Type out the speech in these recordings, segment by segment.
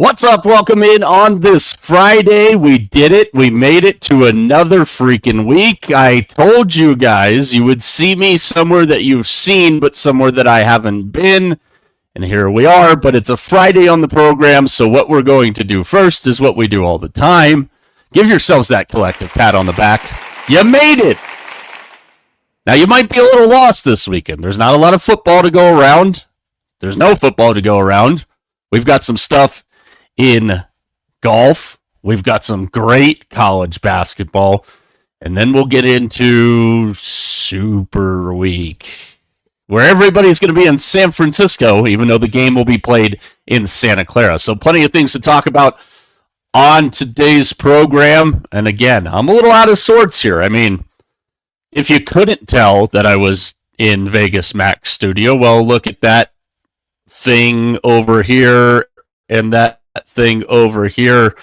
What's up? Welcome in on this Friday. We did it. We made it to another freaking week. I told you guys you would see me somewhere that you've seen, but somewhere that I haven't been. And here we are, but it's a Friday on the program, so what we're going to do first is what we do all the time. Give yourselves that collective pat on the back. You made it! Now, you might be a little lost this weekend. There's not a lot of football to go around. There's no football to go around. We've got some stuff in golf. We've got some great college basketball. And then we'll get into Super Week, where everybody's going to be in San Francisco, even though the game will be played in Santa Clara. So plenty of things to talk about on today's program. And again, I'm a little out of sorts here. I mean, if you couldn't tell that I was in Vegas Max studio, well, look at that thing over here and that thing over here.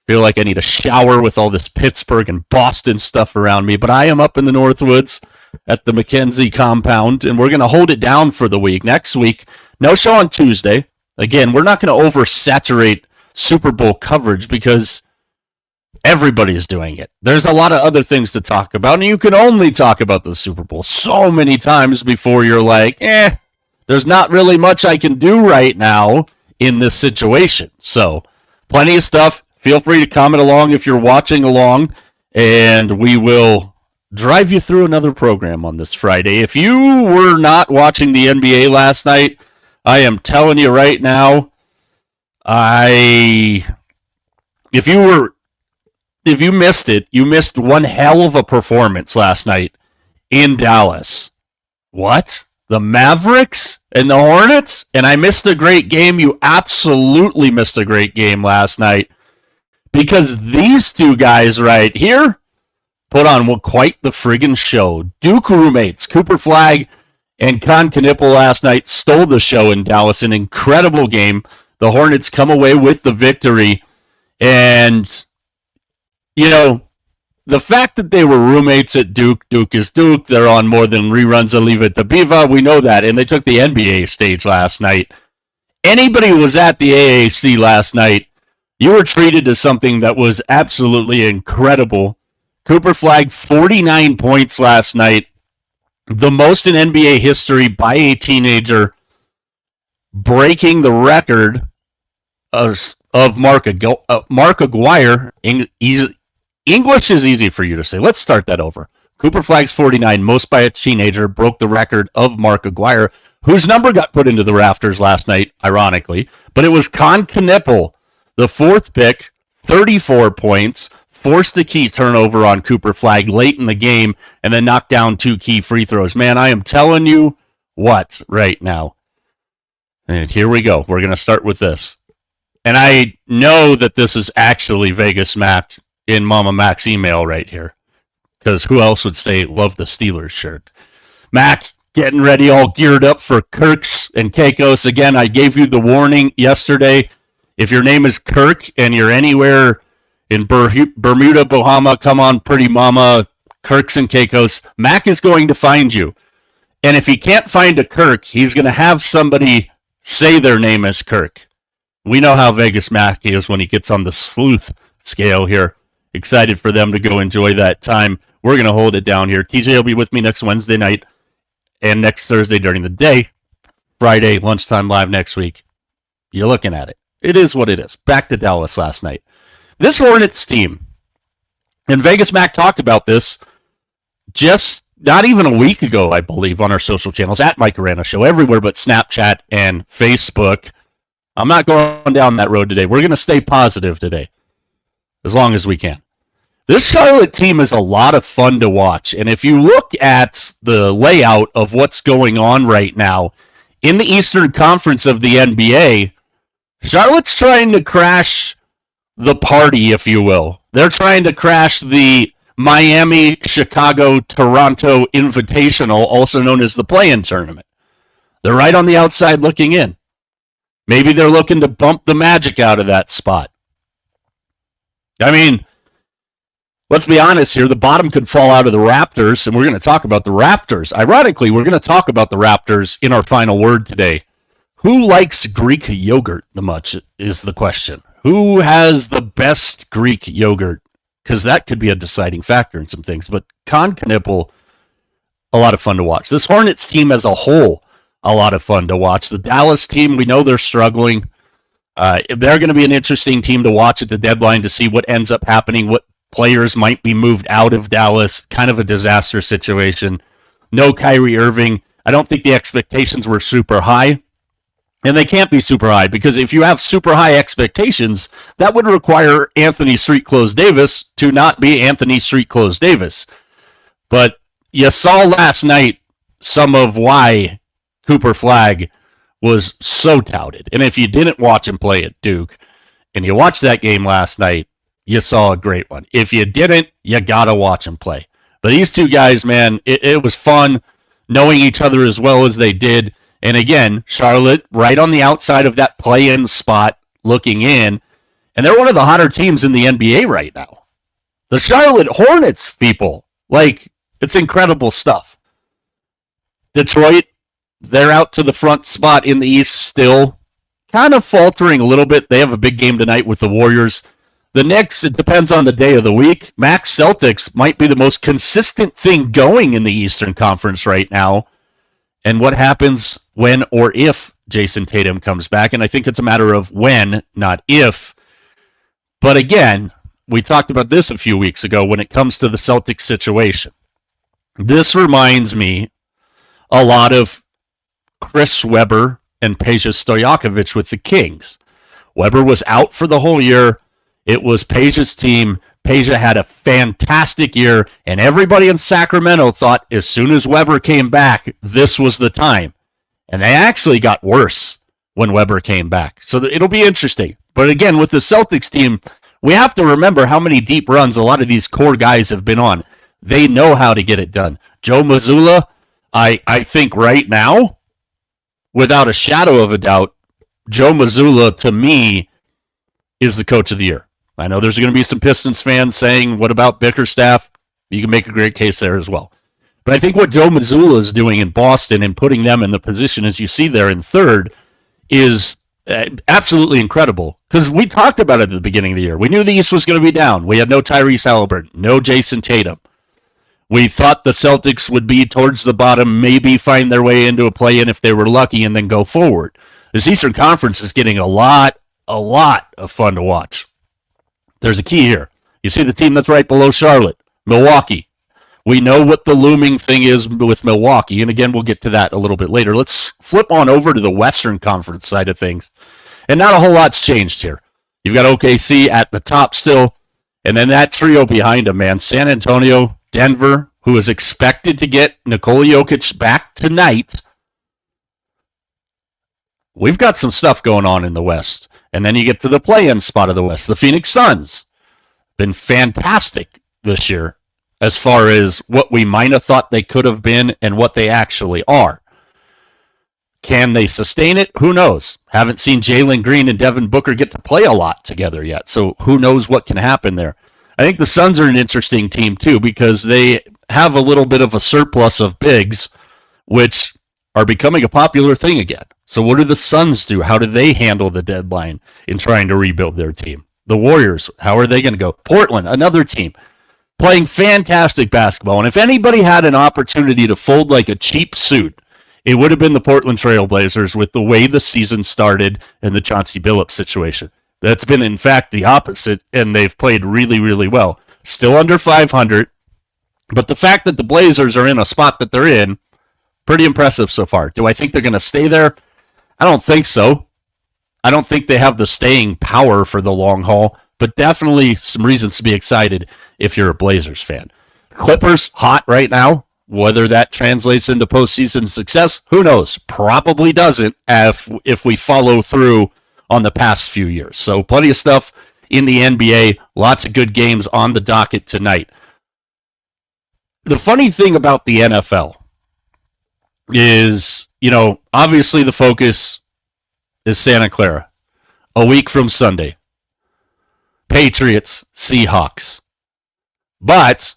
Feel like I need a shower with all this Pittsburgh and Boston stuff around me, but I am up in the Northwoods at the McKenzie compound, and we're going to hold it down for the week. Next week, no show on Tuesday. Again, we're not going to oversaturate Super Bowl coverage because everybody's doing it. There's a lot of other things to talk about, and you can only talk about the Super Bowl so many times before you're like, there's not really much I can do right now in this situation. So, plenty of stuff. Feel free to comment along if you're watching along, and we will drive you through another program on this Friday. If you were not watching the NBA last night, I am telling you right now, if you missed it, you missed one hell of a performance last night in Dallas. What? The Mavericks and the Hornets? And I missed a great game. You absolutely missed a great game last night because these two guys right here put on quite the friggin' show. Duke roommates, Cooper Flagg and Con Knipple last night stole the show in Dallas. An incredible game. The Hornets come away with the victory. And, you know, the fact that they were roommates at Duke, Duke is Duke. They're on more than reruns of Leave It to Beaver. We know that. And they took the NBA stage last night. Anybody who was at the AAC last night, you were treated to something that was absolutely incredible. Cooper Flagg, 49 points last night. The most in NBA history by a teenager, breaking the record of Mark Aguirre. English is easy for you to say. Let's start that over. Cooper Flagg's 49, most by a teenager, broke the record of Mark Aguirre, whose number got put into the rafters last night, ironically. But it was Con Knipple, the fourth pick, 34 points, forced a key turnover on Cooper Flagg late in the game, and then knocked down two key free throws. Man, I am telling you what right now. And here we go. We're going to start with this. And I know that this is actually Vegas Mac in Mama Mac's email right here, because who else would say love the Steelers shirt? Mac getting ready, all geared up for Kirk's and Caicos. Again, I gave you the warning yesterday. If your name is Kirk and you're anywhere in Bermuda, Bahama, come on, pretty mama, Kirk's and Caicos, Mac is going to find you. And if he can't find a Kirk, he's going to have somebody say their name is Kirk. We know how Vegas Mac is when he gets on the sleuth scale here. Excited for them to go enjoy that time. We're going to hold it down here. TJ will be with me next Wednesday night and next Thursday during the day. Friday, lunchtime live next week. You're looking at it. It is what it is. Back to Dallas last night. This Hornets team, and Vegas Mac talked about this just not even a week ago, I believe, on our social channels, at Mike Arana Show, everywhere but Snapchat and Facebook. I'm not going down that road today. We're going to stay positive today, as long as we can. This Charlotte team is a lot of fun to watch. And if you look at the layout of what's going on right now in the Eastern Conference of the NBA, Charlotte's trying to crash the party, if you will. They're trying to crash the Miami, Chicago, Toronto Invitational, also known as the play-in tournament. They're right on the outside looking in. Maybe they're looking to bump the Magic out of that spot. I mean, let's be honest here. The bottom could fall out of the Raptors, and we're going to talk about the Raptors. Ironically, we're going to talk about the Raptors in our final word today. Who likes Greek yogurt the much is the question. Who has the best Greek yogurt? Because that could be a deciding factor in some things. But Con Knipple, a lot of fun to watch. This Hornets team as a whole, a lot of fun to watch. The Dallas team, we know they're struggling. They're going to be an interesting team to watch at the deadline to see what ends up happening, what players might be moved out of Dallas. Kind of a disaster situation. No Kyrie Irving. I don't think the expectations were super high. And they can't be super high because if you have super high expectations, that would require Anthony Street Clothes Davis to not be Anthony Street Clothes Davis. But you saw last night some of why Cooper Flagg was so touted. And if you didn't watch him play at Duke and you watched that game last night, you saw a great one. If you didn't, you got to watch him play. But these two guys, man, it was fun knowing each other as well as they did. And again, Charlotte right on the outside of that play-in spot looking in. And they're one of the hotter teams in the NBA right now. The Charlotte Hornets, people. Like, it's incredible stuff. Detroit, they're out to the front spot in the East still. Kind of faltering a little bit. They have a big game tonight with the Warriors. The Knicks, it depends on the day of the week. Max Celtics might be the most consistent thing going in the Eastern Conference right now. And what happens when or if Jason Tatum comes back? And I think it's a matter of when, not if. But again, we talked about this a few weeks ago when it comes to the Celtics situation. This reminds me a lot of Chris Webber and Peja Stojakovic with the Kings. Webber was out for the whole year. It was Peja's team. Peja had a fantastic year, and everybody in Sacramento thought as soon as Webber came back, this was the time. And they actually got worse when Webber came back. So it'll be interesting. But again, with the Celtics team, we have to remember how many deep runs a lot of these core guys have been on. They know how to get it done. Joe Mazzulla, I think right now, without a shadow of a doubt, Joe Mazzulla, to me, is the coach of the year. I know there's going to be some Pistons fans saying, what about Bickerstaff? You can make a great case there as well. But I think what Joe Mazzulla is doing in Boston and putting them in the position as you see there in third is absolutely incredible. Because we talked about it at the beginning of the year. We knew the East was going to be down. We had no Tyrese Halliburton, no Jason Tatum. We thought the Celtics would be towards the bottom, maybe find their way into a play-in if they were lucky, and then go forward. This Eastern Conference is getting a lot of fun to watch. There's a key here. You see the team that's right below Charlotte, Milwaukee. We know what the looming thing is with Milwaukee, and again, we'll get to that a little bit later. Let's flip on over to the Western Conference side of things. And not a whole lot's changed here. You've got OKC at the top still, and then that trio behind them, man. San Antonio, Denver, who is expected to get Nikola Jokic back tonight. We've got some stuff going on in the West. And then you get to the play-in spot of the West. The Phoenix Suns, been fantastic this year as far as what we might have thought they could have been and what they actually are. Can they sustain it? Who knows? Haven't seen Jalen Green and Devin Booker get to play a lot together yet, so who knows what can happen there. I think the Suns are an interesting team, too, because they have a little bit of a surplus of bigs, which are becoming a popular thing again. So what do the Suns do? How do they handle the deadline in trying to rebuild their team? The Warriors, how are they going to go? Portland, another team, playing fantastic basketball. And if anybody had an opportunity to fold like a cheap suit, it would have been the Portland Trail Blazers with the way the season started and the Chauncey Billups situation. That's been, in fact, the opposite, and they've played really, really well. Still under 500, but the fact that the Blazers are in a spot that they're in, pretty impressive so far. Do I think they're going to stay there? I don't think so. I don't think they have the staying power for the long haul, but definitely some reasons to be excited if you're a Blazers fan. Clippers, hot right now. Whether that translates into postseason success, who knows? Probably doesn't if we follow through on the past few years. So plenty of stuff in the NBA. Lots of good games on the docket tonight. The funny thing about the NFL is, obviously the focus is Santa Clara. A week from Sunday. Patriots, Seahawks. But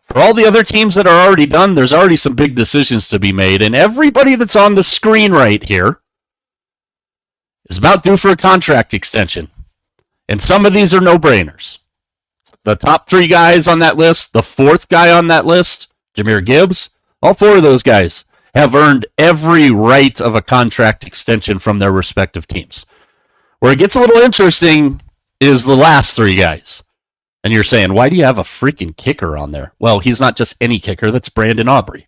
for all the other teams that are already done, there's already some big decisions to be made. And everybody that's on the screen right here is about due for a contract extension. And some of these are no-brainers. The top 3 guys on that list, the 4th guy on that list, Jahmyr Gibbs, all 4 of those guys have earned every right of a contract extension from their respective teams. Where it gets a little interesting is the last 3 guys. And you're saying, why do you have a freaking kicker on there? Well, he's not just any kicker. That's Brandon Aubrey.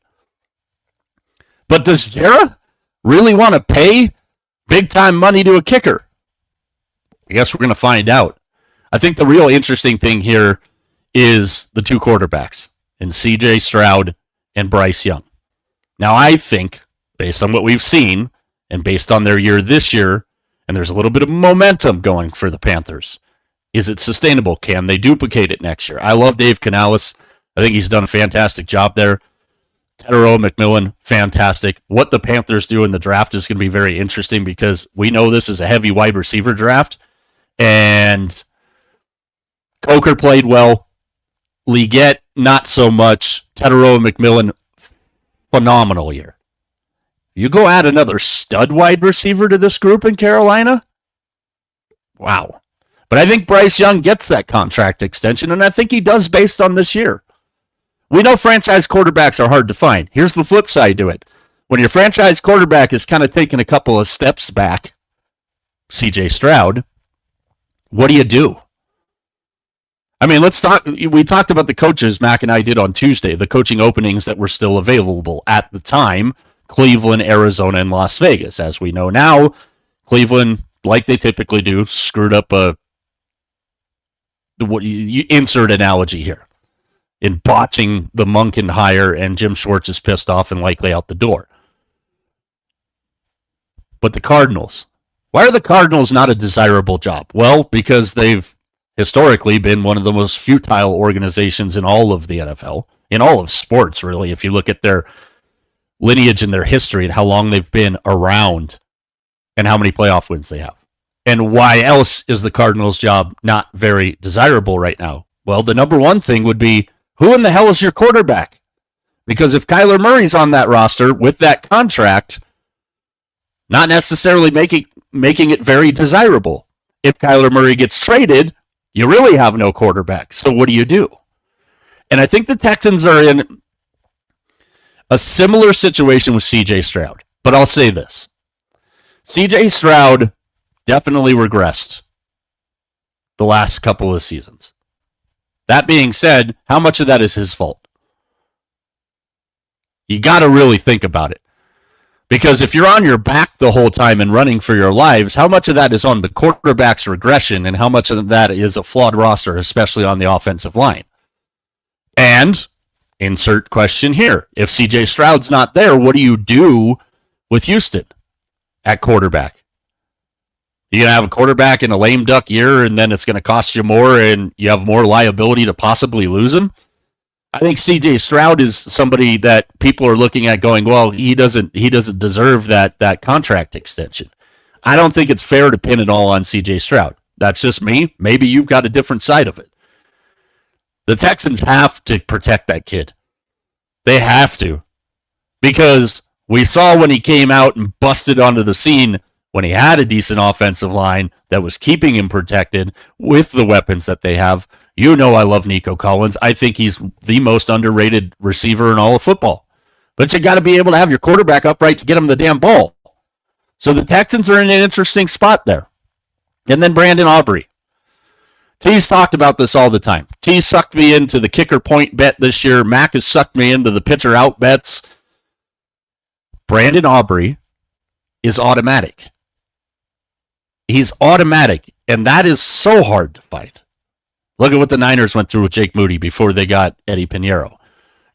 But does Jera really want to pay big-time money to a kicker? I guess we're going to find out. I think the real interesting thing here is the 2 quarterbacks, in C.J. Stroud and Bryce Young. Now, I think, based on what we've seen, and based on their year this year, and there's a little bit of momentum going for the Panthers, is it sustainable? Can they duplicate it next year? I love Dave Canales. I think he's done a fantastic job there. Tetero McMillan, fantastic. What the Panthers do in the draft is going to be very interesting because we know this is a heavy wide receiver draft. And Coker played well. Leggett, not so much. Tetero McMillan, phenomenal year. You go add another stud wide receiver to this group in Carolina? Wow. But I think Bryce Young gets that contract extension, and I think he does based on this year. We know franchise quarterbacks are hard to find. Here's the flip side to it. When your franchise quarterback is kind of taking a couple of steps back, C.J. Stroud, what do you do? I mean, let's talk. We talked about the coaches Mac and I did on Tuesday, the coaching openings that were still available at the time, Cleveland, Arizona, and Las Vegas. As we know now, Cleveland, like they typically do, screwed up you insert analogy here in botching the Monken hire, and Jim Schwartz is pissed off and likely out the door. But the Cardinals, why are the Cardinals not a desirable job? Well, because they've historically been one of the most futile organizations in all of the NFL, in all of sports, really, if you look at their lineage and their history and how long they've been around and how many playoff wins they have. And why else is the Cardinals' job not very desirable right now? Well, the number one thing would be, who in the hell is your quarterback? Because if Kyler Murray's on that roster with that contract, not necessarily making it very desirable. If Kyler Murray gets traded, you really have no quarterback. So what do you do? And I think the Texans are in a similar situation with C.J. Stroud. But I'll say this. C.J. Stroud definitely regressed the last couple of seasons. That being said, how much of that is his fault? You got to really think about it. Because if you're on your back the whole time and running for your lives, how much of that is on the quarterback's regression and how much of that is a flawed roster, especially on the offensive line? And, insert question here, if C.J. Stroud's not there, what do you do with Houston at quarterback? You're going to have a quarterback in a lame duck year, and then it's going to cost you more, and you have more liability to possibly lose him. I think C.J. Stroud is somebody that people are looking at going, well, he doesn't deserve that contract extension. I don't think it's fair to pin it all on C.J. Stroud. That's just me. Maybe you've got a different side of it. The Texans have to protect that kid. They have to. Because we saw when he came out and busted onto the scene when he had a decent offensive line that was keeping him protected with the weapons that they have. You know I love Nico Collins. I think he's the most underrated receiver in all of football. But you got to be able to have your quarterback upright to get him the damn ball. So the Texans are in an interesting spot there. And then Brandon Aubrey. T's talked about this all the time. T sucked me into the kicker point bet this year. Mac has sucked me into the pitcher out bets. Brandon Aubrey is automatic. He's automatic, and that is so hard to find. Look at what the Niners went through with Jake Moody before they got Eddie Pinheiro.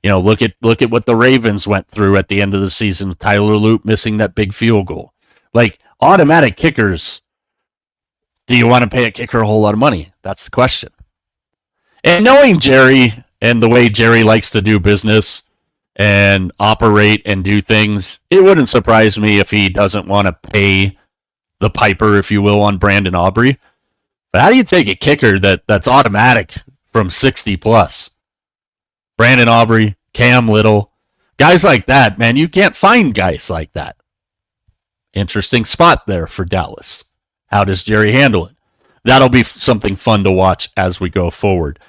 Look at what the Ravens went through at the end of the season with Tyler Loop missing that big field goal. Like, automatic kickers Do you want to pay a kicker a whole lot of money? That's the question. And knowing Jerry and the way Jerry likes to do business and operate and do things, it wouldn't surprise me if he doesn't want to pay the piper, if you will, on Brandon Aubrey. But how do you take a kicker that's automatic from 60 plus? Brandon Aubrey, Cam Little, guys like that, man, you can't find guys like that. Interesting spot there for Dallas. How does Jerry handle it? That'll be something fun to watch as we go forward.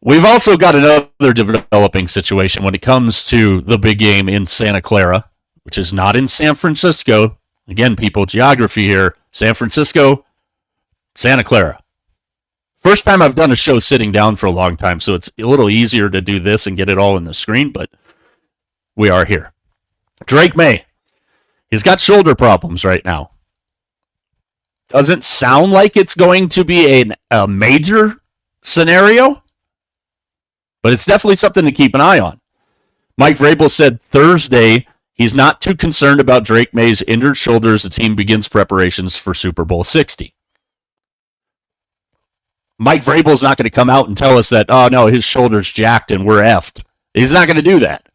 We've also got another developing situation when it comes to the big game in Santa Clara, which is not in San Francisco. Again, people, geography here. San Francisco, Santa Clara. First time I've done a show sitting down for a long time, so it's a little easier to do this and get it all in the screen, but we are here. Drake May. He's got shoulder problems right now. Doesn't sound like it's going to be a major scenario, but it's definitely something to keep an eye on. Mike Vrabel said Thursday he's not too concerned about Drake May's injured shoulder as the team begins preparations for Super Bowl 60. Mike Vrabel's not going to come out and tell us that, oh, no, his shoulder's jacked and we're effed. He's not going to do that.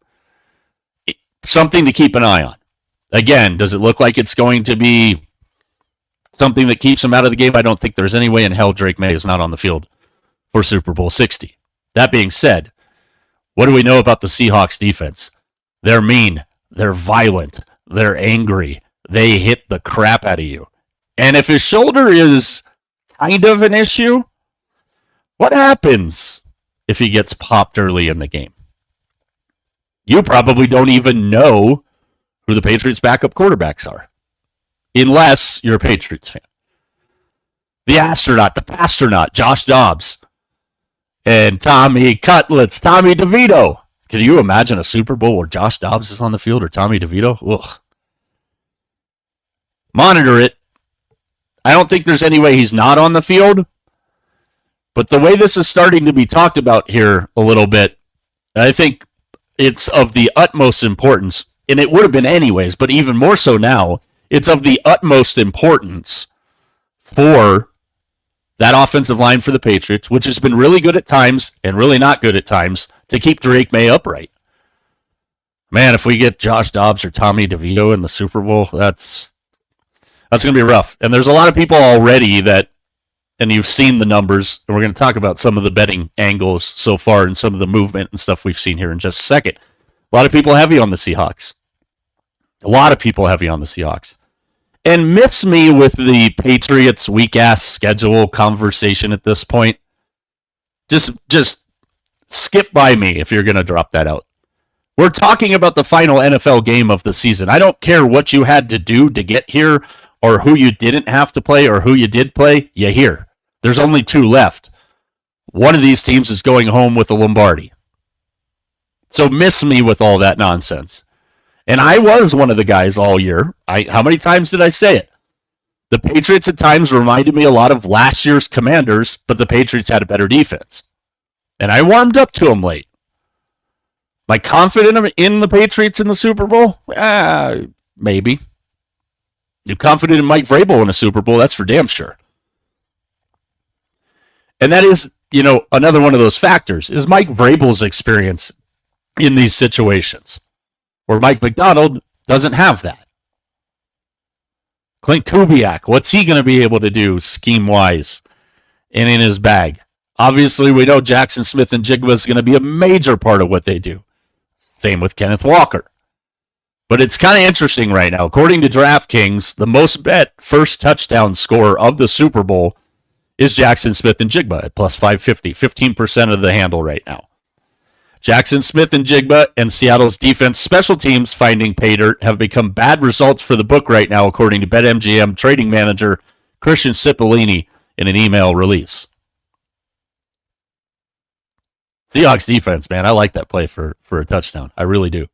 Something to keep an eye on. Again, does it look like it's going to be something that keeps him out of the game? I don't think there's any way in hell Drake May is not on the field for Super Bowl 60. That being said, what do we know about the Seahawks defense? They're mean. They're violent. They're angry. They hit the crap out of you. And if his shoulder is kind of an issue, what happens if he gets popped early in the game? You probably don't even know who the Patriots' backup quarterbacks are, unless you're a Patriots fan. The astronaut, the pastronaut, Josh Dobbs, and Tommy Cutlets, Tommy DeVito. Can you imagine a Super Bowl where Josh Dobbs is on the field or Tommy DeVito? Ugh. Monitor it. I don't think there's any way he's not on the field, but the way this is starting to be talked about here a little bit, I think it's of the utmost importance, and it would have been anyways, but even more so now, it's of the utmost importance for that offensive line for the Patriots, which has been really good at times and really not good at times, to keep Drake May upright. Man, if we get Josh Dobbs or Tommy DeVito in the Super Bowl, that's going to be rough. And there's a lot of people already that, and you've seen the numbers, and we're going to talk about some of the betting angles so far and some of the movement and stuff we've seen here in just a second. A lot of people heavy on the Seahawks. And miss me with the Patriots weak-ass schedule conversation at this point. Just skip by me if you're going to drop that out. We're talking about the final NFL game of the season. I don't care what you had to do to get here or who you didn't have to play or who you did play. You're here. There's only two left. One of these teams is going home with a Lombardi. So miss me with all that nonsense. And I was one of the guys all year. How many times did I say it? The Patriots at times reminded me a lot of last year's Commanders, but the Patriots had a better defense. And I warmed up to them late. Am I confident in the Patriots in the Super Bowl? Maybe. You confident in Mike Vrabel in a Super Bowl? That's for damn sure. And that is, another one of those factors is Mike Vrabel's experience in these situations, where Mike McDonald doesn't have that. Clint Kubiak, what's he going to be able to do scheme-wise and in his bag? Obviously, we know Jackson Smith and Jigba is going to be a major part of what they do. Same with Kenneth Walker. But it's kind of interesting right now. According to DraftKings, the most bet first touchdown scorer of the Super Bowl is Jackson Smith and Jigba at plus 550, 15% of the handle right now. Jackson Smith and Jigba and Seattle's defense special teams finding pay dirt have become bad results for the book right now, according to BetMGM trading manager Christian Cipollini in an email release. Seahawks defense, man, I like that play for a touchdown. I really do.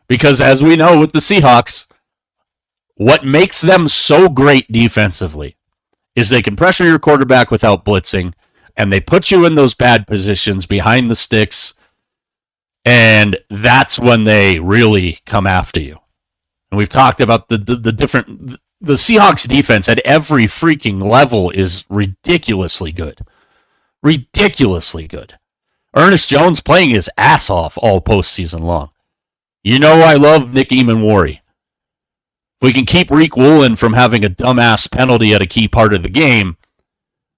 Because as we know with the Seahawks, what makes them so great defensively is they can pressure your quarterback without blitzing, and they put you in those bad positions behind the sticks, and that's when they really come after you. And we've talked about the different the Seahawks defense at every freaking level is ridiculously good. Ridiculously good. Ernest Jones playing his ass off all postseason long. You know I love Nick Eamon-Wari. If we can keep Reek Woolen from having a dumbass penalty at a key part of the game,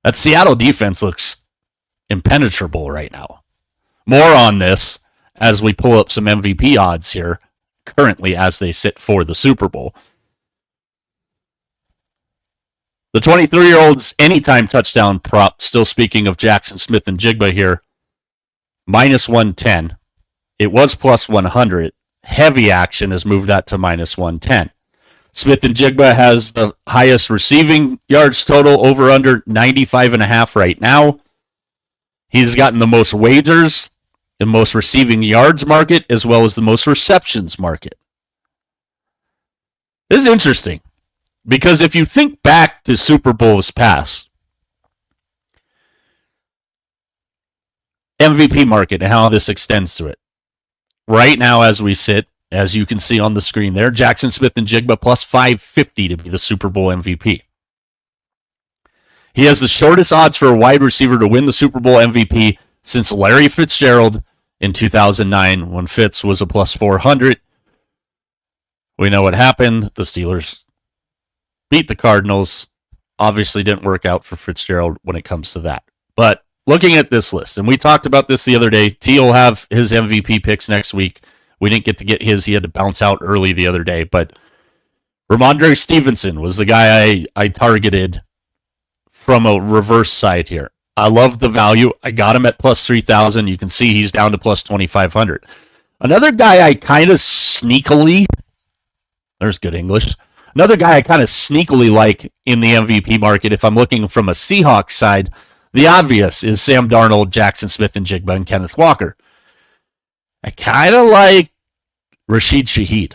that Seattle defense looks impenetrable right now. More on this as we pull up some MVP odds here, currently as they sit for the Super Bowl. The 23-year-old's anytime touchdown prop, still speaking of Jackson Smith-Njigba here, minus 110. It was plus 100. Heavy action has moved that to minus 110. Smith-Njigba has the highest receiving yards total, over under 95.5 right now. He's gotten the most wagers, the most receiving yards market, as well as the most receptions market. This is interesting, because if you think back to Super Bowls past, MVP market and how this extends to it. Right now, as we sit, as you can see on the screen there, Jackson Smith-Njigba plus 550 to be the Super Bowl MVP. He has the shortest odds for a wide receiver to win the Super Bowl MVP since Larry Fitzgerald in 2009, when Fitz was a plus 400. We know what happened. The Steelers beat the Cardinals. Obviously didn't work out for Fitzgerald when it comes to that. But looking at this list, and we talked about this the other day, T will have his MVP picks next week. We didn't get to get his. He had to bounce out early the other day. But Ramondre Stevenson was the guy I targeted from a reverse side here. I love the value. I got him at plus 3,000. You can see he's down to plus 2,500. Another guy I kind of sneakily, there's good English. Another guy I kind of sneakily like in the MVP market, if I'm looking from a Seahawks side, the obvious is Sam Darnold, Jackson Smith-Njigba, and Kenneth Walker. I kind of like Rashid Shaheed.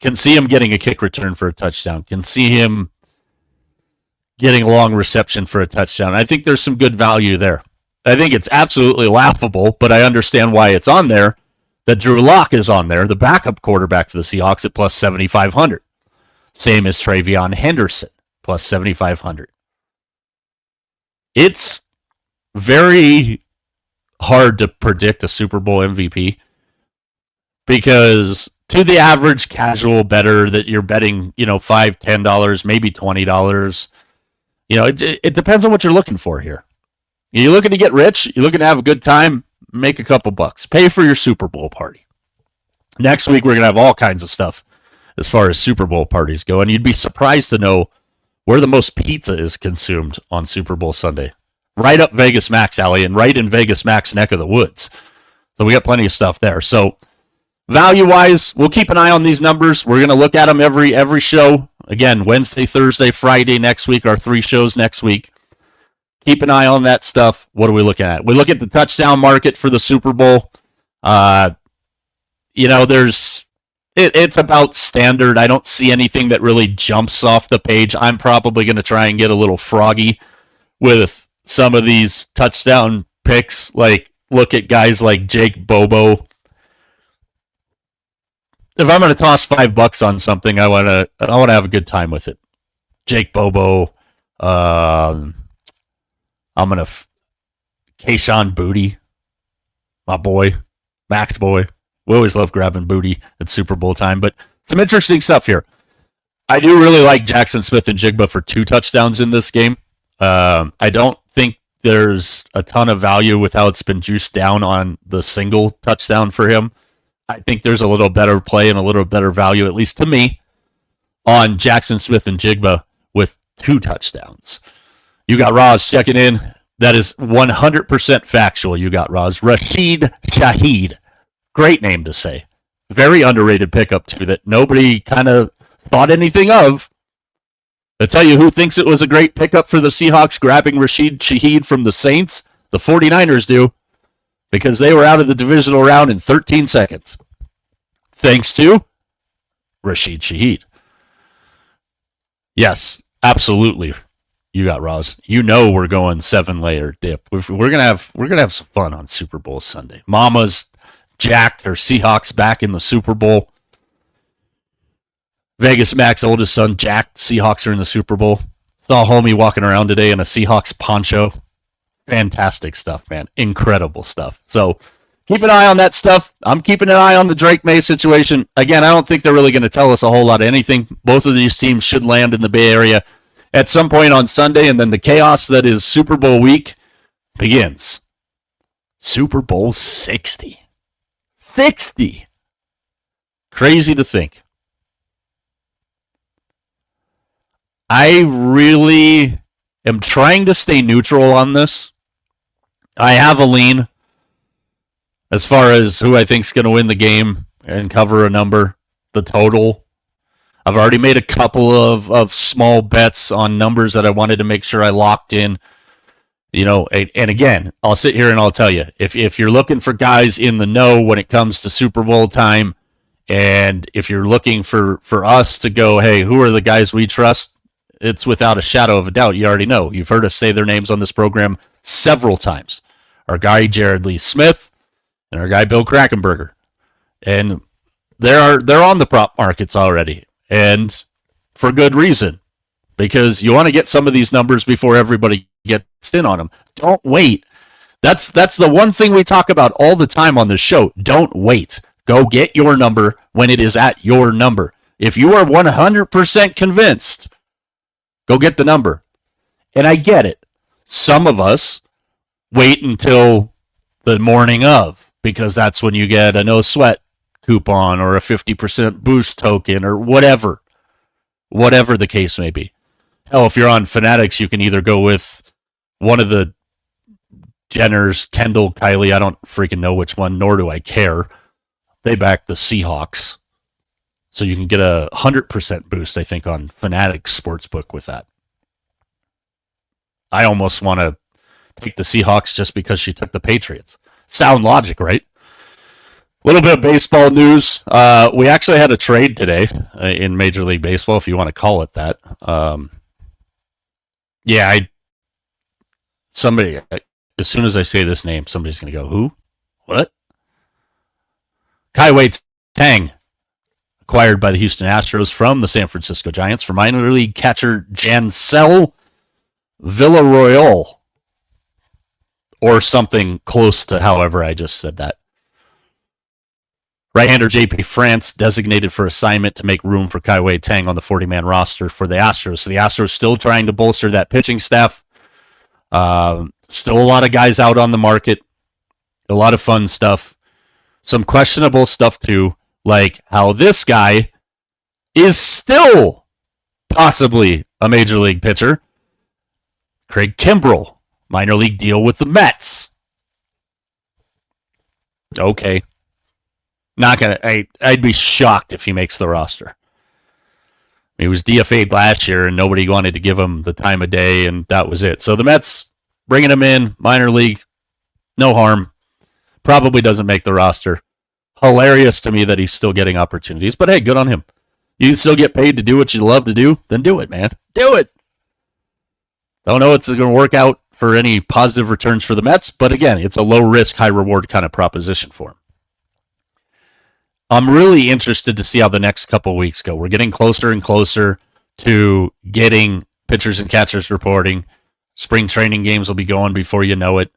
Can see him getting a kick return for a touchdown. Can see him getting a long reception for a touchdown. I think there's some good value there. I think it's absolutely laughable, but I understand why it's on there, that Drew Lock is on there, the backup quarterback for the Seahawks, at plus 7,500. Same as Travion Henderson, plus 7,500. It's very hard to predict a Super Bowl MVP because to the average casual bettor that you're betting, $5, $10, maybe $20, it depends on what you're looking for here. You're looking to get rich, you're looking to have a good time, make a couple bucks, pay for your Super Bowl party. Next week, we're going to have all kinds of stuff as far as Super Bowl parties go, and you'd be surprised to know where the most pizza is consumed on Super Bowl Sunday. Right up Vegas Max alley and right in Vegas Max neck of the woods. So we got plenty of stuff there. So value-wise, we'll keep an eye on these numbers. We're going to look at them every show. Again, Wednesday, Thursday, Friday next week, our 3 shows next week. Keep an eye on that stuff. What are we looking at? We look at the touchdown market for the Super Bowl. It's about standard. I don't see anything that really jumps off the page. I'm probably going to try and get a little froggy with some of these touchdown picks. Like, look at guys like Jake Bobo. If I'm going to toss $5 on something, I want to have a good time with it. Jake Bobo. I'm going to Kayshon Boutte, my boy, Max boy. We always love grabbing Boutte at Super Bowl time, but some interesting stuff here. I do really like Jackson Smith-Njigba for 2 touchdowns in this game. I don't think there's a ton of value with how it's been juiced down on the single touchdown for him. I think there's a little better play and a little better value, at least to me, on Jackson Smith-Njigba with 2 touchdowns. You got Roz checking in. That is 100% factual. You got Roz. Rashid Shaheed. Great name to say. Very underrated pickup, too, that nobody kind of thought anything of. I'll tell you who thinks it was a great pickup for the Seahawks, grabbing Rashid Shaheed from the Saints. The 49ers do, because they were out of the divisional round in 13 seconds. Thanks to Rashid Shaheed. Yes, absolutely. You got Roz. We're going 7-layer dip. We're gonna have some fun on Super Bowl Sunday. Mama's jacked her Seahawks back in the Super Bowl. Vegas Mac's oldest son, Jack. Seahawks are in the Super Bowl. Saw homie walking around today in a Seahawks poncho. Fantastic stuff, man. Incredible stuff. So keep an eye on that stuff. I'm keeping an eye on the Drake May situation. Again, I don't think they're really going to tell us a whole lot of anything. Both of these teams should land in the Bay Area at some point on Sunday, and then the chaos that is Super Bowl week begins. Super Bowl 60. 60! Crazy to think. I really am trying to stay neutral on this. I have a lean as far as who I think is going to win the game and cover a number, the total. I've already made a couple of small bets on numbers that I wanted to make sure I locked in. You know, and again, I'll sit here and I'll tell you, if you're looking for guys in the know when it comes to Super Bowl time, and if you're looking for us to go, hey, who are the guys we trust? It's without a shadow of a doubt. You already know. You've heard us say their names on this program several times. Our guy, Jared Lee Smith, and our guy, Bill Krakenberger. And they're on the prop markets already. And for good reason. Because you want to get some of these numbers before everybody gets in on them. Don't wait. That's the one thing we talk about all the time on this show. Don't wait. Go get your number when it is at your number. If you are 100% convinced, go get the number. And I get it. Some of us wait until the morning of, because that's when you get a no sweat coupon or a 50% boost token or whatever the case may be. Hell, if you're on Fanatics, you can either go with one of the Jenners, Kendall, Kylie, I don't freaking know which one, nor do I care. They back the Seahawks. So you can get a 100% boost, I think, on Fanatics Sportsbook with that. I almost want to take the Seahawks just because she took the Patriots. Sound logic, right? A little bit of baseball news. We actually had a trade today in Major League Baseball, if you want to call it that. As soon as I say this name, somebody's going to go, who? What? Kai Tang, acquired by the Houston Astros from the San Francisco Giants for minor league catcher Jansel Villaroyal, or something close to however I just said that. Right-hander J.P. France designated for assignment to make room for Kai Tang on the 40-man roster for the Astros. So the Astros still trying to bolster that pitching staff. Still a lot of guys out on the market. A lot of fun stuff. Some questionable stuff, too, like how this guy is still possibly a major league pitcher. Craig Kimbrell, minor league deal with the Mets. Okay. Not gonna. I'd be shocked if he makes the roster. He was DFA'd last year, and nobody wanted to give him the time of day, and that was it. So the Mets bringing him in, minor league, no harm. Probably doesn't make the roster. Hilarious to me that he's still getting opportunities, but hey, good on him. You can still get paid to do what you love to do, then do it, man. Do it. Don't know it's going to work out for any positive returns for the Mets, but again, it's a low-risk, high-reward kind of proposition for him. I'm really interested to see how the next couple weeks go. We're getting closer and closer to getting pitchers and catchers reporting. Spring training games will be going before you know it.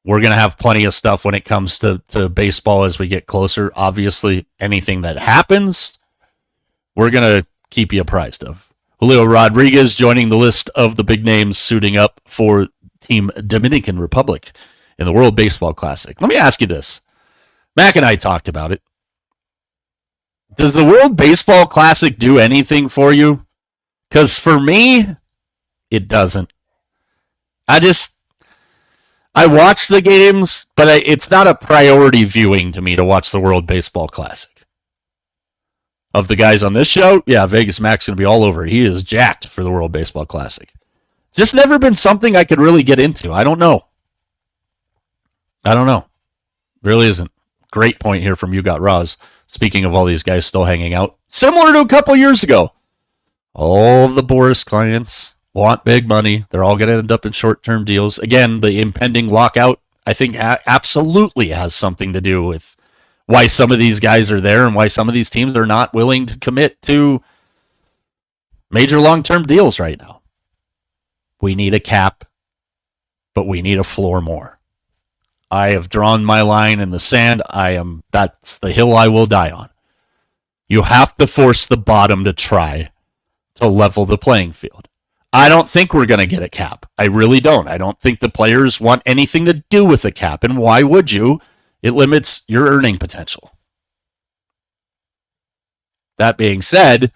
We're going to have plenty of stuff when it comes to baseball as we get closer. Obviously, anything that happens, we're going to keep you apprised of. Julio Rodriguez joining the list of the big names suiting up for Team Dominican Republic in the World Baseball Classic. Let me ask you this. Mac and I talked about it. Does the World Baseball Classic do anything for you? Because for me, it doesn't. I watch the games, but it's not a priority viewing to me to watch the World Baseball Classic. Of the guys on this show, yeah, Vegas Mac's going to be all over it. He is jacked for the World Baseball Classic. Just never been something I could really get into. I don't know. Really isn't. Great point here from You Got Roz. Speaking of all these guys still hanging out. Similar to a couple years ago. All the Boris clients want big money. They're all going to end up in short-term deals. Again, the impending lockout, I think, absolutely has something to do with why some of these guys are there and why some of these teams are not willing to commit to major long-term deals right now. We need a cap, but we need a floor more. I have drawn my line in the sand. That's the hill I will die on. You have to force the bottom to try to level the playing field. I don't think we're going to get a cap. I really don't. I don't think the players want anything to do with a cap. And why would you? It limits your earning potential. That being said,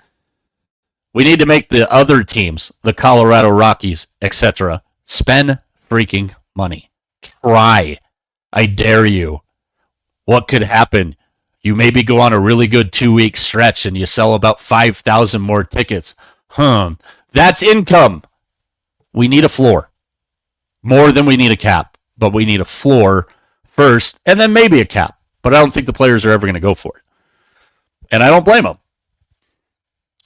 we need to make the other teams, the Colorado Rockies, etc., spend freaking money. Try. I dare you. What could happen? You maybe go on a really good 2-week stretch and you sell about 5,000 more tickets. That's income. We need a floor. More than we need a cap. But we need a floor first and then maybe a cap. But I don't think the players are ever going to go for it. And I don't blame them.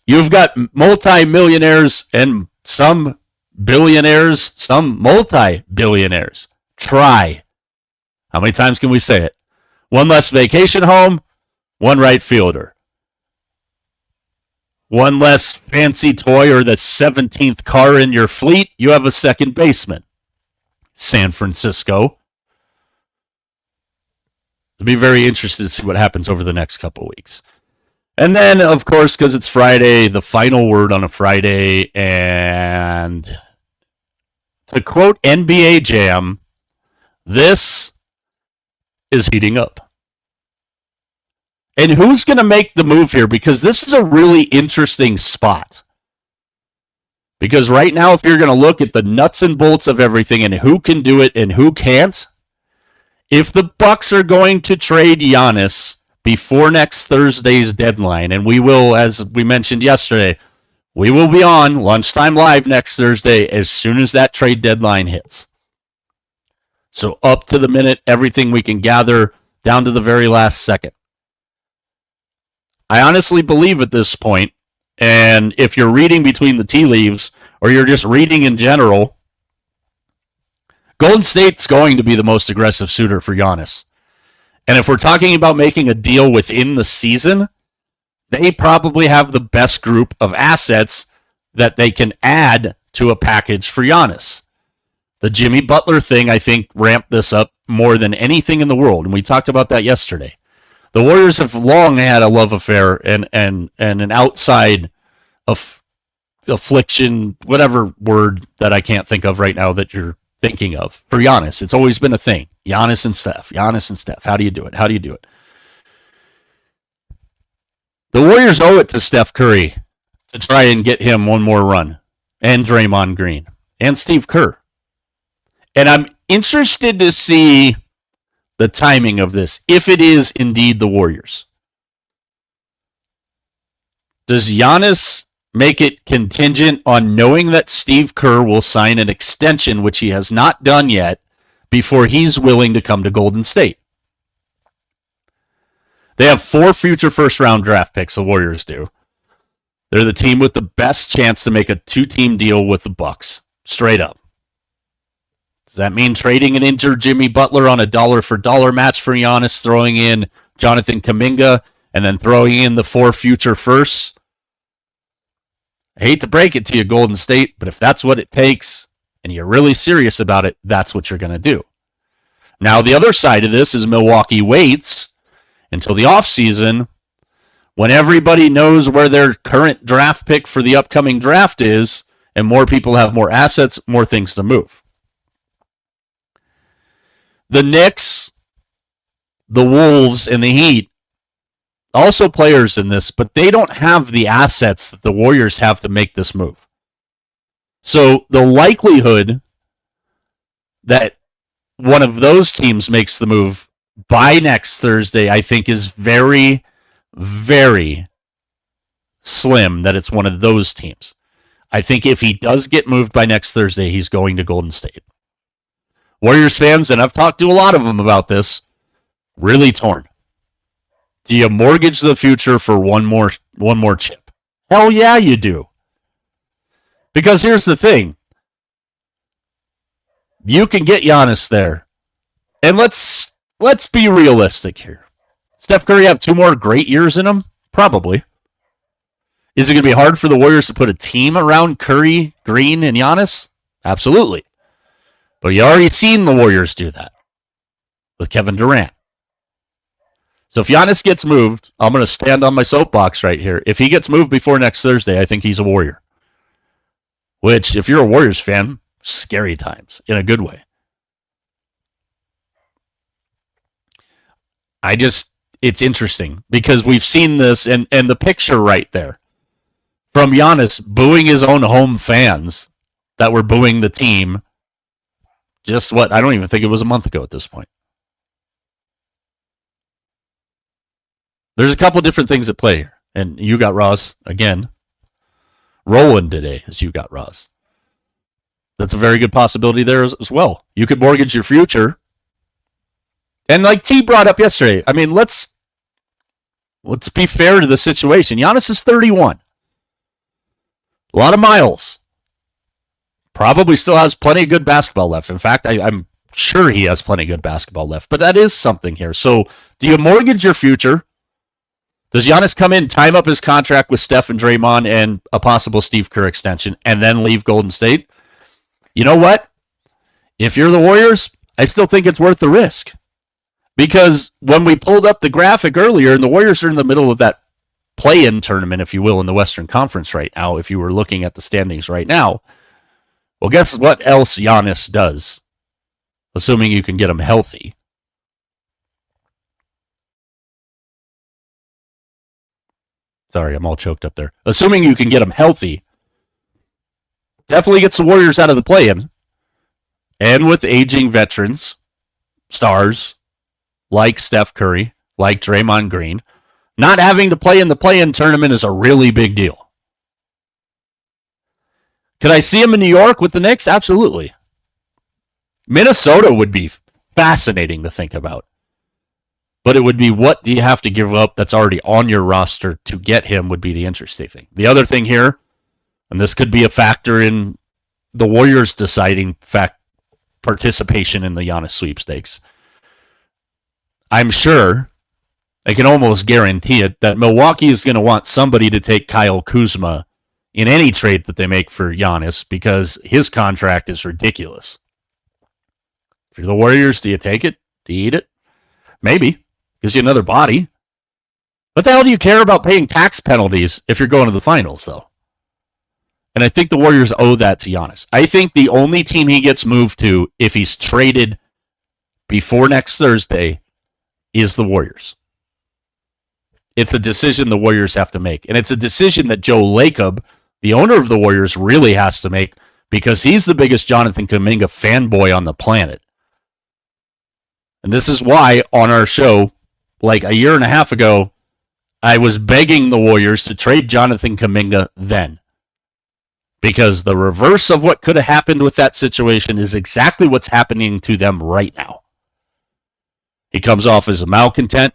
You've got multi-millionaires and some billionaires, some multi-billionaires. Try. How many times can we say it? One less vacation home, one right fielder. One less fancy toy or the 17th car in your fleet, you have a second baseman. San Francisco. I'll be very interested to see what happens over the next couple weeks. And then, of course, because it's Friday, the final word on a Friday, and to quote NBA Jam, this is heating up. And who's going to make the move here? Because this is a really interesting spot. Because right now, if you're going to look at the nuts and bolts of everything and who can do it and who can't, if the Bucks are going to trade Giannis before next Thursday's deadline, and we will, as we mentioned yesterday, we will be on Lunchtime Live next Thursday as soon as that trade deadline hits. So up to the minute, everything we can gather down to the very last second. I honestly believe at this point, and if you're reading between the tea leaves or you're just reading in general, Golden State's going to be the most aggressive suitor for Giannis. And if we're talking about making a deal within the season, they probably have the best group of assets that they can add to a package for Giannis. The Jimmy Butler thing, I think, ramped this up more than anything in the world, and we talked about that yesterday. The Warriors have long had a love affair and an outside affliction, whatever word that I can't think of right now that you're thinking of, for Giannis. It's always been a thing. Giannis and Steph. How do you do it? The Warriors owe it to Steph Curry to try and get him one more run, and Draymond Green, and Steve Kerr. And I'm interested to see the timing of this, if it is indeed the Warriors. Does Giannis make it contingent on knowing that Steve Kerr will sign an extension, which he has not done yet, before he's willing to come to Golden State? They have 4 future first-round draft picks, the Warriors do. They're the team with the best chance to make a 2-team deal with the Bucks, straight up. Does that mean trading an injured Jimmy Butler on a dollar-for-dollar match for Giannis, throwing in Jonathan Kuminga, and then throwing in the 4 future firsts? I hate to break it to you, Golden State, but if that's what it takes, and you're really serious about it, that's what you're going to do. Now, the other side of this is Milwaukee waits until the offseason, when everybody knows where their current draft pick for the upcoming draft is, and more people have more assets, more things to move. The Knicks, the Wolves, and the Heat, also players in this, but they don't have the assets that the Warriors have to make this move. So the likelihood that one of those teams makes the move by next Thursday, I think, is very, very slim that it's one of those teams. I think if he does get moved by next Thursday, he's going to Golden State. Warriors fans, and I've talked to a lot of them about this, really torn. Do you mortgage the future for one more chip? Hell yeah, you do. Because here's the thing. You can get Giannis there. And let's be realistic here. Steph Curry have 2 more great years in him? Probably. Is it going to be hard for the Warriors to put a team around Curry, Green, and Giannis? Absolutely. But you already seen the Warriors do that with Kevin Durant. So if Giannis gets moved, I'm going to stand on my soapbox right here. If he gets moved before next Thursday, I think he's a Warrior. Which, if you're a Warriors fan, scary times in a good way. It's interesting because we've seen this and the picture right there from Giannis booing his own home fans that were booing the team. Just what? I don't even think it was a month ago at this point. There's a couple different things at play here. And you got Ross again rolling today as you got Ross. That's a very good possibility there as well. You could mortgage your future. And like T brought up yesterday, I mean, let's be fair to the situation. Giannis is 31. A lot of miles. Probably still has plenty of good basketball left. In fact, I'm sure he has plenty of good basketball left. But that is something here. So do you mortgage your future? Does Giannis come in, time up his contract with Steph and Draymond and a possible Steve Kerr extension, and then leave Golden State? You know what? If you're the Warriors, I still think it's worth the risk. Because when we pulled up the graphic earlier, and the Warriors are in the middle of that play-in tournament, if you will, in the Western Conference right now, if you were looking at the standings right now, well, guess what else Giannis does? Assuming you can get him healthy. Sorry, I'm all choked up there. Assuming you can get him healthy, definitely gets the Warriors out of the play-in. And with aging veterans, stars, like Steph Curry, like Draymond Green, not having to play in the play-in tournament is a really big deal. Could I see him in New York with the Knicks? Absolutely. Minnesota would be fascinating to think about. But it would be, what do you have to give up that's already on your roster to get him would be the interesting thing. The other thing here, and this could be a factor in the Warriors deciding participation in the Giannis sweepstakes. I'm sure, I can almost guarantee it, that Milwaukee is going to want somebody to take Kyle Kuzma in any trade that they make for Giannis because his contract is ridiculous. If you're the Warriors, do you take it? Do you eat it? Maybe. Gives you another body. What the hell do you care about paying tax penalties if you're going to the finals, though? And I think the Warriors owe that to Giannis. I think the only team he gets moved to if he's traded before next Thursday is the Warriors. It's a decision the Warriors have to make. And it's a decision that Joe Lacob, the owner of the Warriors, really has to make because he's the biggest Jonathan Kuminga fanboy on the planet. And this is why on our show, like a year and a half ago, I was begging the Warriors to trade Jonathan Kuminga then. Because the reverse of what could have happened with that situation is exactly what's happening to them right now. He comes off as a malcontent,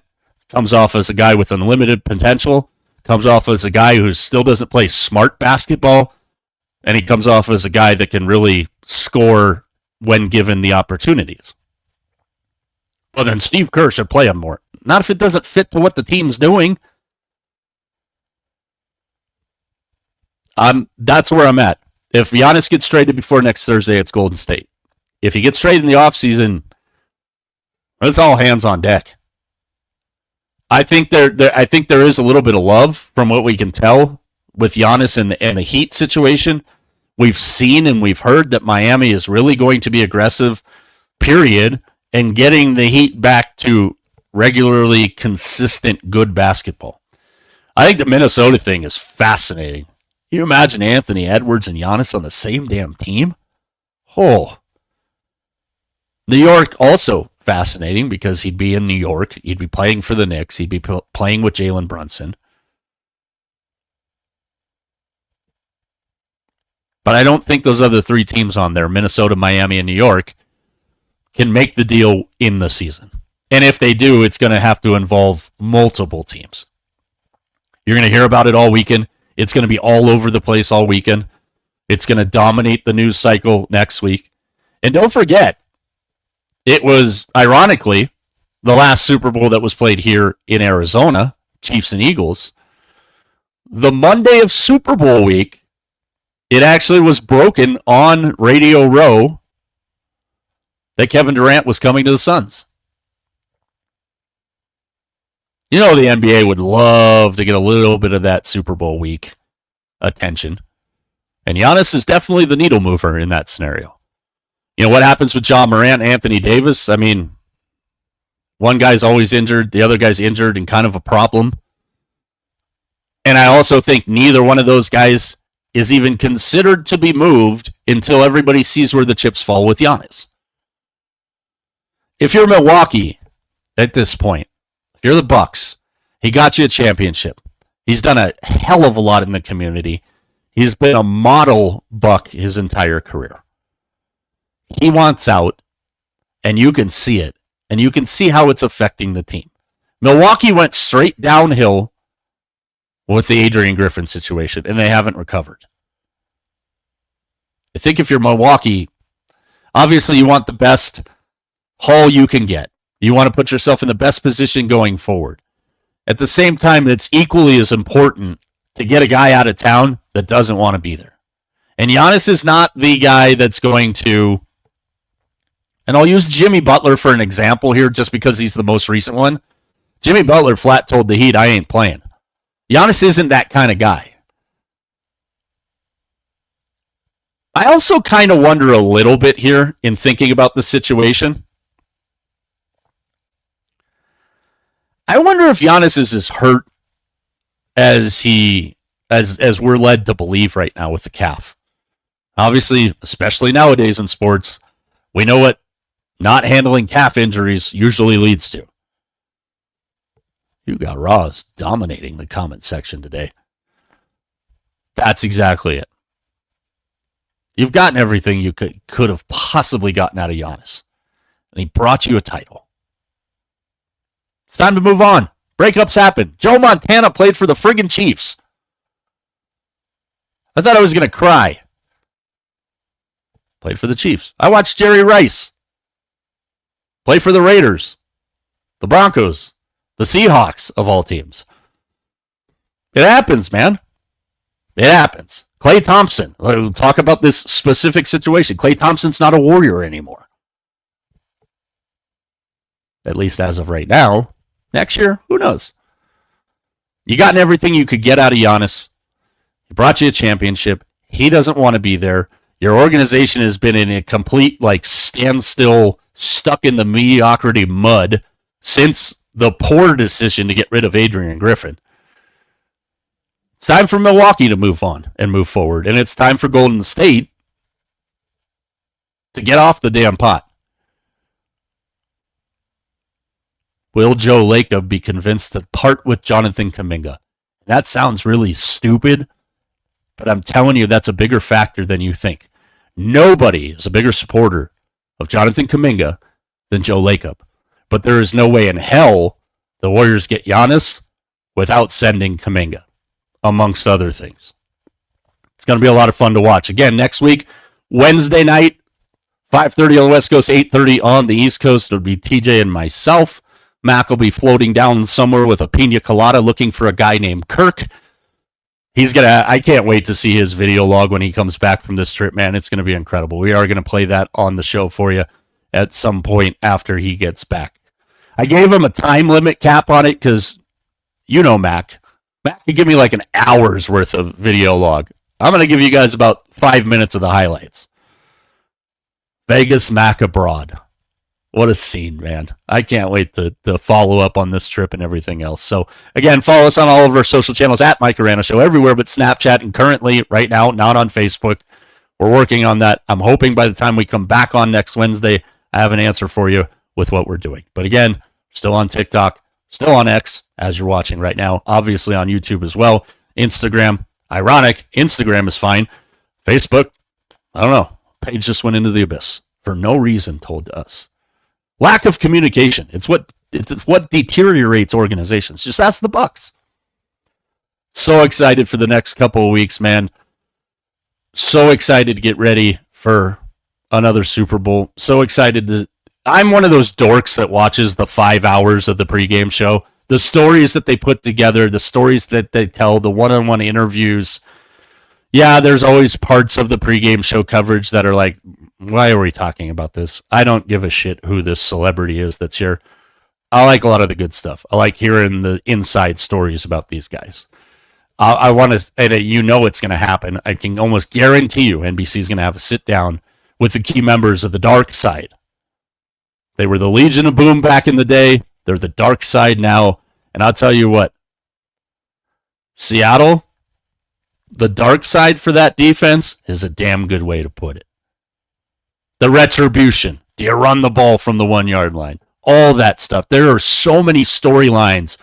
comes off as a guy with unlimited potential, comes off as a guy who still doesn't play smart basketball, and he comes off as a guy that can really score when given the opportunities. Well, then Steve Kerr should play him more. Not if it doesn't fit to what the team's doing. That's where I'm at. If Giannis gets traded before next Thursday, it's Golden State. If he gets traded in the offseason, it's all hands on deck. I think there is a little bit of love from what we can tell with Giannis and the Heat situation. We've seen and we've heard that Miami is really going to be aggressive, period, and getting the Heat back to regularly consistent good basketball. I think the Minnesota thing is fascinating. Can you imagine Anthony Edwards and Giannis on the same damn team? Oh. New York also fascinating because he'd be in New York. He'd be playing for the Knicks. He'd be playing with Jalen Brunson. But I don't think those other three teams on there, Minnesota, Miami, and New York, can make the deal in the season. And if they do, it's going to have to involve multiple teams. You're going to hear about it all weekend. It's going to be all over the place all weekend. It's going to dominate the news cycle next week. And don't forget, it was, ironically, the last Super Bowl that was played here in Arizona, Chiefs and Eagles, the Monday of Super Bowl week, it actually was broken on Radio Row that Kevin Durant was coming to the Suns. You know, the NBA would love to get a little bit of that Super Bowl week attention. And Giannis is definitely the needle mover in that scenario. You know, what happens with Ja Morant and Anthony Davis? I mean, one guy's always injured, the other guy's injured and kind of a problem. And I also think neither one of those guys is even considered to be moved until everybody sees where the chips fall with Giannis. If you're Milwaukee at this point, if you're the Bucks, he got you a championship. He's done a hell of a lot in the community. He's been a model Buck his entire career. He wants out, and you can see it, and you can see how it's affecting the team. Milwaukee went straight downhill with the Adrian Griffin situation, and they haven't recovered. I think if you're Milwaukee, obviously you want the best haul you can get. You want to put yourself in the best position going forward. At the same time, it's equally as important to get a guy out of town that doesn't want to be there. And Giannis is not the guy that's going to, and I'll use Jimmy Butler for an example here just because he's the most recent one. Jimmy Butler flat told the Heat, I ain't playing. Giannis isn't that kind of guy. I also kind of wonder a little bit here in thinking about the situation. I wonder if Giannis is as hurt as we're led to believe right now with the calf. Obviously, especially nowadays in sports, we know what not handling calf injuries usually leads to. You got Roz dominating the comment section today. That's exactly it. You've gotten everything you could have possibly gotten out of Giannis. And he brought you a title. It's time to move on. Breakups happen. Joe Montana played for the friggin' Chiefs. I thought I was going to cry. Played for the Chiefs. I watched Jerry Rice play for the Raiders, the Broncos, the Seahawks, of all teams. It happens, man. It happens. Klay Thompson. We'll talk about this specific situation. Klay Thompson's not a Warrior anymore. At least as of right now. Next year, who knows? You gotten everything you could get out of Giannis. He brought you a championship. He doesn't want to be there. Your organization has been in a complete standstill, stuck in the mediocrity mud since the poor decision to get rid of Adrian Griffin. It's time for Milwaukee to move on and move forward. And it's time for Golden State to get off the damn pot. Will Joe Lacob be convinced to part with Jonathan Kuminga? That sounds really stupid, but I'm telling you that's a bigger factor than you think. Nobody is a bigger supporter of Jonathan Kuminga than Joe Lacob. But there is no way in hell the Warriors get Giannis without sending Kuminga, amongst other things. It's going to be a lot of fun to watch. Again, next week, Wednesday night, 5:30 on the West Coast, 8:30 on the East Coast. It'll be TJ and myself. Mac will be floating down somewhere with a pina colada looking for a guy named Kirk. I can't wait to see his video log when he comes back from this trip, man. It's going to be incredible. We are going to play that on the show for you at some point after he gets back. I gave him a time limit cap on it because, you know, Mac could give me like an hour's worth of video log. I'm going to give you guys about 5 minutes of the highlights. Vegas Mac abroad. What a scene, man. I can't wait to follow up on this trip and everything else. So, again, follow us on all of our social channels at Mike Arana Show, everywhere but Snapchat, and currently, right now, not on Facebook. We're working on that. I'm hoping by the time we come back on next Wednesday, I have an answer for you with what we're doing. But again, still on TikTok, still on X, as you're watching right now, obviously on YouTube as well. Instagram, ironic, Instagram is fine. Facebook, I don't know. Page just went into the abyss for no reason told to us. Lack of communication. It's what deteriorates organizations. Just ask the Bucks. So excited for the next couple of weeks, man. So excited to get ready for another Super Bowl. So excited to I'm one of those dorks that watches the 5 hours of the pregame show. The stories that they put together, the stories that they tell, the one-on-one interviews. Yeah, there's always parts of the pregame show coverage that are like, why are we talking about this? I don't give a shit who this celebrity is that's here. I like a lot of the good stuff. I like hearing the inside stories about these guys. I want to, and you know it's going to happen. I can almost guarantee you NBC is going to have a sit down with the key members of the dark side. They were the Legion of Boom back in the day. They're the dark side now. And I'll tell you what, Seattle, the dark side for that defense is a damn good way to put it. The retribution. Do you run the ball from the 1 yard line? All that stuff. There are so many storylines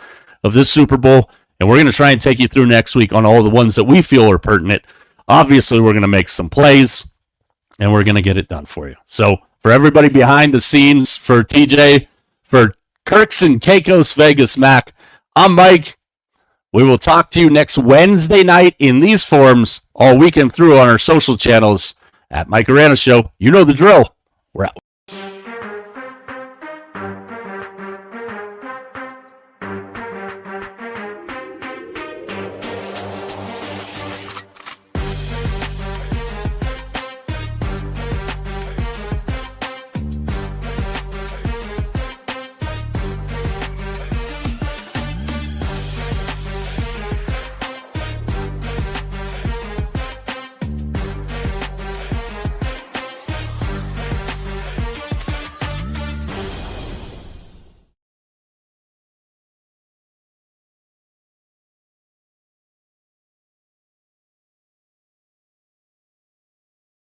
of this Super Bowl, and we're going to try and take you through next week on all the ones that we feel are pertinent. Obviously, we're going to make some plays, and we're going to get it done for you. So, for everybody behind the scenes, for TJ, for Kirks and Caicos Vegas Mac, I'm Mike. We will talk to you next Wednesday night in these forms all weekend through on our social channels at Mike Arana Show. You know the drill.